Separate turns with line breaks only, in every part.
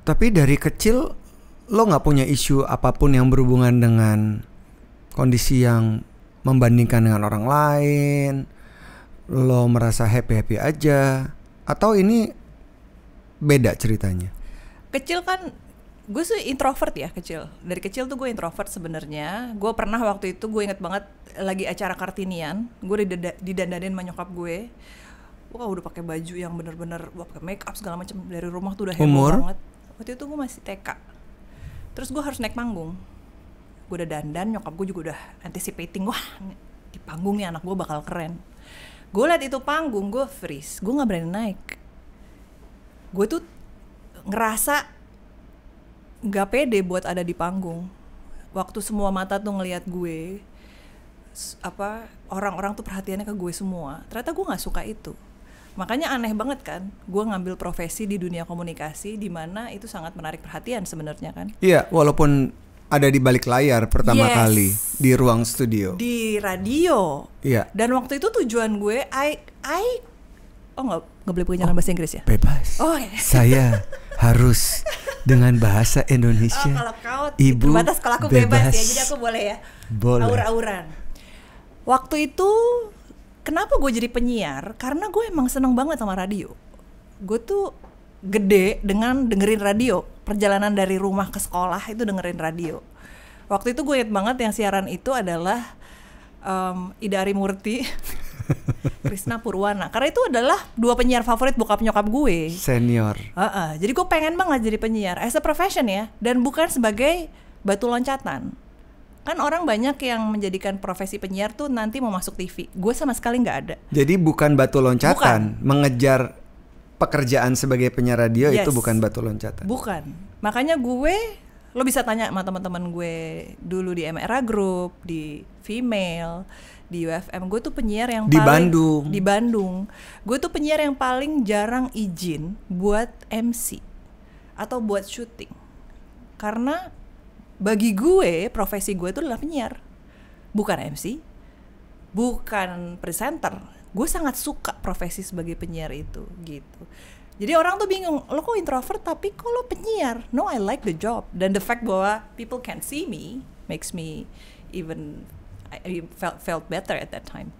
Tapi dari kecil lo nggak punya isu apapun yang berhubungan dengan kondisi yang membandingkan dengan orang lain, lo merasa happy-happy aja, atau ini beda ceritanya?
Kecil kan gue sih introvert ya kecil. Dari kecil tuh gue introvert sebenarnya. Gue pernah waktu itu, gue inget banget lagi acara Kartinian, gue didandanin sama nyokap gue. Wah udah pakai baju yang bener-bener, wah pakai make up segala macam, dari rumah tuh udah heboh banget. Waktu itu gue masih TK. Terus gue harus naik panggung. Gue udah dandan, nyokap gue juga udah anticipating, wah di panggung nih anak gue bakal keren. Gue liat itu panggung, gue freeze, gue nggak berani naik. Gue tuh ngerasa nggak pede buat ada di panggung. Waktu semua mata tuh ngelihat gue, orang-orang tuh perhatiannya ke gue semua. Ternyata gue nggak suka itu. Makanya aneh banget kan, gue ngambil profesi di dunia komunikasi di mana itu sangat menarik perhatian sebenarnya kan.
Iya, walaupun ada di balik layar pertama kali di ruang studio.
Di radio.
Iya.
Dan waktu itu tujuan gue, nggak boleh punya bahasa Inggris ya?
Bebas. Saya harus dengan bahasa Indonesia.
Kalau kau
Ibu
terbatas, kalau aku bebas ya, jadi aku boleh ya.
Boleh.
Aur-auran. Waktu itu kenapa gue jadi penyiar? Karena gue emang seneng banget sama radio. Gue tuh gede dengan dengerin radio. Perjalanan dari rumah ke sekolah itu dengerin radio. Waktu itu gue inget banget yang siaran itu adalah Ida Arimurti, Krisna Purwana. Karena itu adalah dua penyiar favorit bokap nyokap gue.
Senior.
Jadi gue pengen banget jadi penyiar as a profession ya, dan bukan sebagai batu loncatan. Kan orang banyak yang menjadikan profesi penyiar tuh nanti mau masuk TV. Gue sama sekali nggak ada.
Jadi bukan batu loncatan, mengejar pekerjaan sebagai penyiar radio. Itu bukan batu loncatan.
Bukan. Makanya gue, lo bisa tanya sama teman-teman gue dulu di MRA Group, di Female, di UFM. Gue tuh penyiar yang
di
paling
Bandung.
Di Bandung. Gue tuh penyiar yang paling jarang izin buat MC atau buat syuting. Karena bagi gue, profesi gue itu adalah penyiar, bukan MC, bukan presenter. Gue sangat suka profesi sebagai penyiar itu, gitu. Jadi orang tuh bingung, lo kok introvert tapi kok lo penyiar? No, I like the job. Dan the fact bahwa people can see me makes me even I felt better at that time.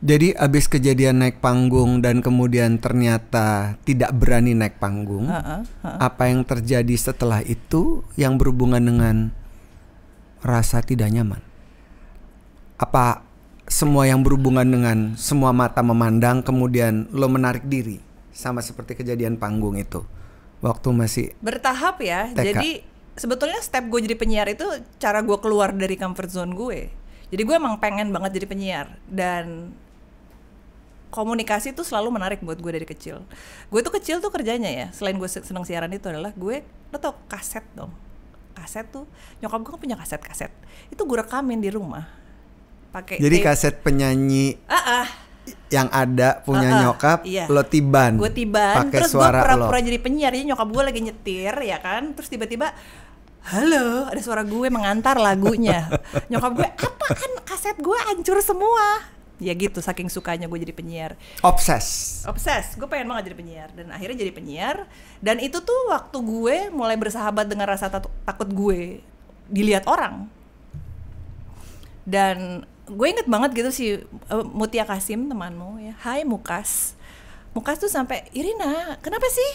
Jadi abis kejadian naik panggung dan kemudian ternyata tidak berani naik panggung, apa yang terjadi setelah itu yang berhubungan dengan rasa tidak nyaman? Apa semua yang berhubungan dengan semua mata memandang kemudian lo menarik diri, sama seperti kejadian panggung itu waktu masih
bertahap ya?
TK.
Jadi sebetulnya step gue jadi penyiar itu cara gue keluar dari comfort zone gue. Jadi gue emang pengen banget jadi penyiar, dan komunikasi tuh selalu menarik buat gue dari kecil. Gue tuh kecil tuh kerjanya ya, selain gue seneng siaran itu adalah gue, lo tau kaset dong. Kaset tuh, nyokap gue kan punya kaset-kaset. Itu gue rekamin di rumah. Pakai
jadi
tape.
kaset penyanyi yang ada punya nyokap, iya. Lo tiban.
Gue tiban, terus gue
suara
pura-pura jadi penyiar. Jadi nyokap gue lagi nyetir ya kan, terus tiba-tiba halo, ada suara gue mengantar lagunya. Nyokap gue, apaan kaset gue hancur semua. Ya gitu, saking sukanya gue jadi penyiar.
Obses,
gue pengen banget jadi penyiar. Dan akhirnya jadi penyiar. Dan itu tuh waktu gue mulai bersahabat dengan rasa takut gue dilihat orang. Dan gue inget banget gitu si Mutia Kasim, temanmu ya. Hai Mukas. Mukas tuh sampai, Irina kenapa sih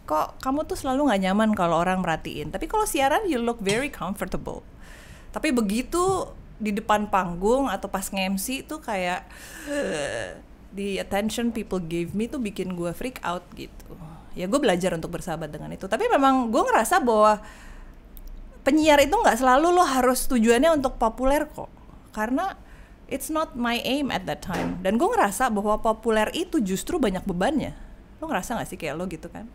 kok kamu tuh selalu gak nyaman kalau orang merhatiin, tapi kalau siaran you look very comfortable. Tapi begitu di depan panggung atau pas nge-MC tuh kayak the attention people gave me tuh bikin gue freak out gitu. Ya gue belajar untuk bersahabat dengan itu. Tapi memang gue ngerasa bahwa penyiar itu gak selalu lo harus tujuannya untuk populer kok. Karena it's not my aim at that time. Dan gue ngerasa bahwa populer itu justru banyak bebannya. Lo ngerasa gak sih kayak lo gitu kan?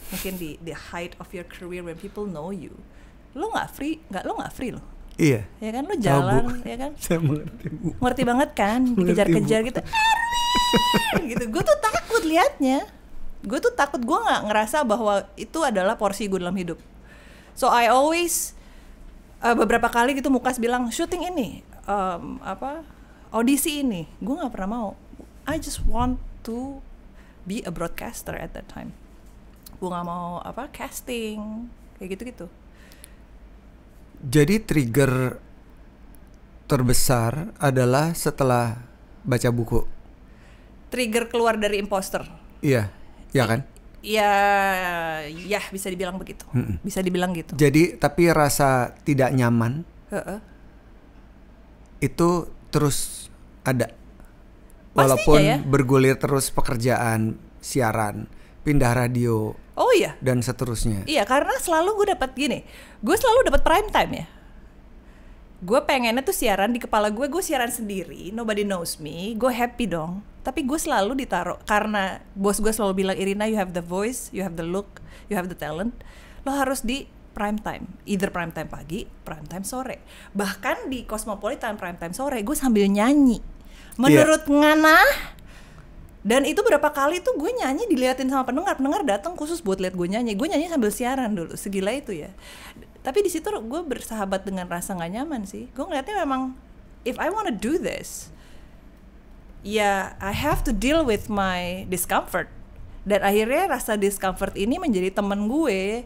Mungkin di the height of your career when people know you, lo gak free lo.
Iya.
Ya kan, lo jalan, ya kan?
Saya mengerti, Bu.
Ngerti banget kan, dikejar-kejar gitu. Gitu. Gue tuh takut liatnya. Gue tuh takut, gue nggak ngerasa bahwa itu adalah porsi gue dalam hidup. So I always beberapa kali gitu Mukas bilang syuting ini, audisi ini, gue nggak pernah mau. I just want to be a broadcaster at that time. gue nggak mau casting kayak gitu-gitu.
Jadi trigger terbesar adalah setelah baca buku.
Trigger keluar dari imposter.
Iya, ya kan?
Ya bisa dibilang begitu. Bisa dibilang gitu.
Jadi tapi rasa tidak nyaman itu terus ada. Walaupun
ya?
bergulir terus pekerjaan, siaran, pindah radio.
Oh iya.
Dan seterusnya.
Iya, karena selalu gue dapat gini. Gue selalu dapat prime time ya. Gue pengennya tuh siaran di kepala gue siaran sendiri, nobody knows me, gue happy dong. Tapi gue selalu ditaruh karena bos gue selalu bilang, Irina, you have the voice, you have the look, you have the talent. Lo harus di prime time, either prime time pagi, prime time sore. Bahkan di Cosmopolitan prime time sore, gue sambil nyanyi. Menurut Ngana. Dan itu berapa kali tuh gue nyanyi diliatin sama pendengar datang khusus buat liat gue nyanyi sambil siaran dulu, segila itu ya. Tapi di situ gue bersahabat dengan rasa nggak nyaman sih. Gue ngeliatnya memang if I wanna do this, ya I have to deal with my discomfort. Dan akhirnya rasa discomfort ini menjadi temen gue.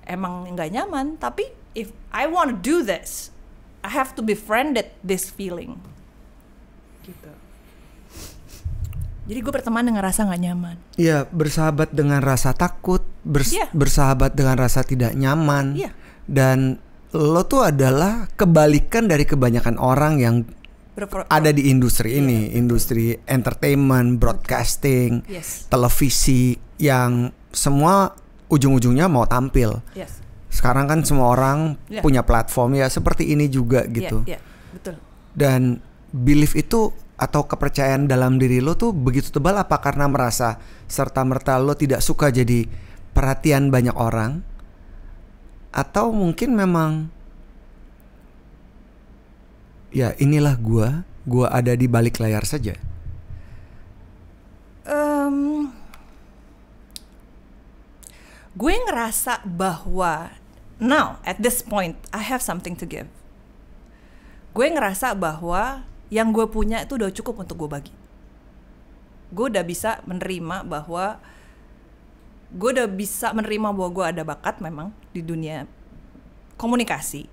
Emang nggak nyaman, tapi if I wanna do this, I have to befriended this feeling. Gitu. Jadi gue berteman dengan rasa gak nyaman.
Iya, bersahabat dengan rasa takut, bersahabat dengan rasa tidak nyaman. Dan lo tuh adalah kebalikan dari kebanyakan orang yang ada di industri ini, industri entertainment, broadcasting, televisi, yang semua ujung-ujungnya mau tampil. Sekarang kan semua orang punya platform ya, seperti ini juga gitu.
Betul.
Dan belief itu atau kepercayaan dalam diri lo tuh begitu tebal apa karena merasa serta-merta lo tidak suka jadi perhatian banyak orang, atau mungkin memang ya inilah gua ada di balik layar saja.
Gue ngerasa bahwa now at this point I have something to give. Gue ngerasa bahwa yang gue punya itu udah cukup untuk gue bagi. Gue udah bisa menerima bahwa gue ada bakat memang di dunia komunikasi.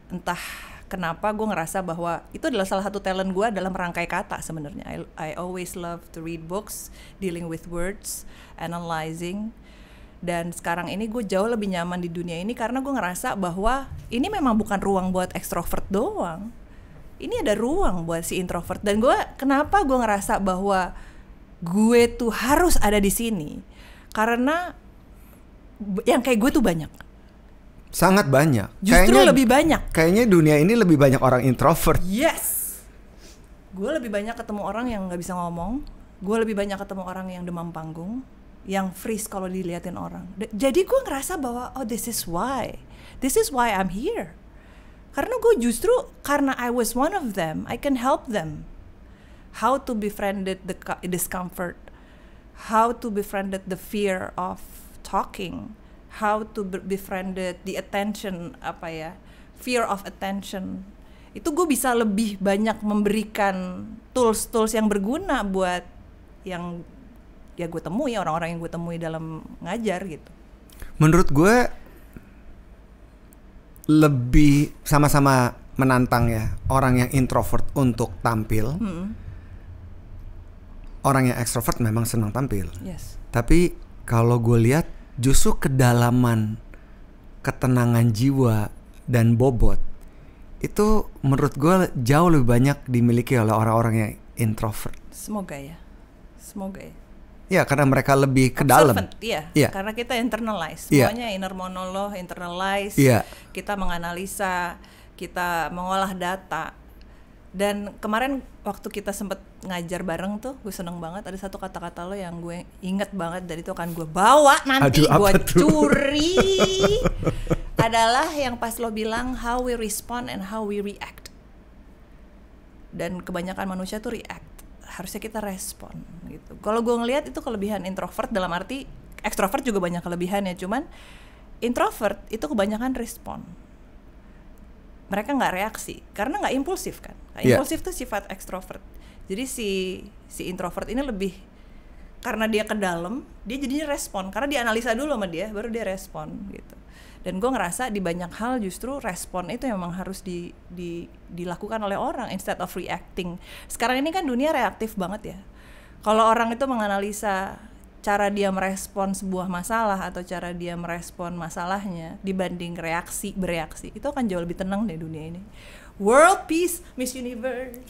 Entah kenapa gue ngerasa bahwa itu adalah salah satu talent gue dalam merangkai kata sebenarnya. I always love to read books, dealing with words, analyzing. Dan sekarang ini gue jauh lebih nyaman di dunia ini karena gue ngerasa bahwa ini memang bukan ruang buat ekstrovert doang. Ini ada ruang buat si introvert. Dan kenapa gue ngerasa bahwa gue tuh harus ada di sini? Karena yang kayak gue tuh banyak.
Sangat banyak.
Justru lebih banyak.
Kayaknya dunia ini lebih banyak orang introvert.
Yes. Gue lebih banyak ketemu orang yang gak bisa ngomong. Gue lebih banyak ketemu orang yang demam panggung, yang freeze kalau diliatin orang. Jadi gue ngerasa bahwa this is why I'm here. Karena gue karena I was one of them, I can help them. How to befriended the discomfort, how to befriended the fear of talking, how to befriended the attention, fear of attention. Itu gue bisa lebih banyak memberikan tools yang berguna buat yang ya gue temui, orang-orang yang gue temui dalam ngajar gitu. Menurut gue
lebih sama-sama menantang ya orang yang introvert untuk tampil. Orang yang ekstrovert memang senang tampil. Tapi kalau gue lihat justru kedalaman, ketenangan jiwa dan bobot itu menurut gue jauh lebih banyak dimiliki oleh orang-orang yang introvert.
Semoga ya.
Ya, karena mereka lebih ke dalam.
Iya. Karena kita internalize. Semuanya inner monolog, internalize. Kita menganalisa, kita mengolah data. Dan kemarin waktu kita sempet ngajar bareng tuh, gue seneng banget. Ada satu kata-kata lo yang gue inget banget, dan itu akan gue bawa nanti. Gue curi. Adalah yang pas lo bilang how we respond and how we react. Dan kebanyakan manusia tuh react. Harusnya kita respon gitu. Kalau gue ngelihat itu kelebihan introvert, dalam arti ekstrovert juga banyak kelebihannya, cuman introvert itu kebanyakan respon. Mereka nggak reaksi karena nggak impulsif kan. Impulsif tuh sifat ekstrovert. Jadi si introvert ini lebih karena dia ke dalam, dia jadinya respon karena dia analisa dulu sama dia, baru dia respon gitu. Dan gue ngerasa di banyak hal justru respon itu memang harus dilakukan oleh orang instead of reacting. Sekarang ini kan dunia reaktif banget ya. Kalau orang itu menganalisa cara dia merespon sebuah masalah atau cara dia merespon masalahnya dibanding bereaksi, itu akan jauh lebih tenang deh dunia ini. World peace, Miss Universe.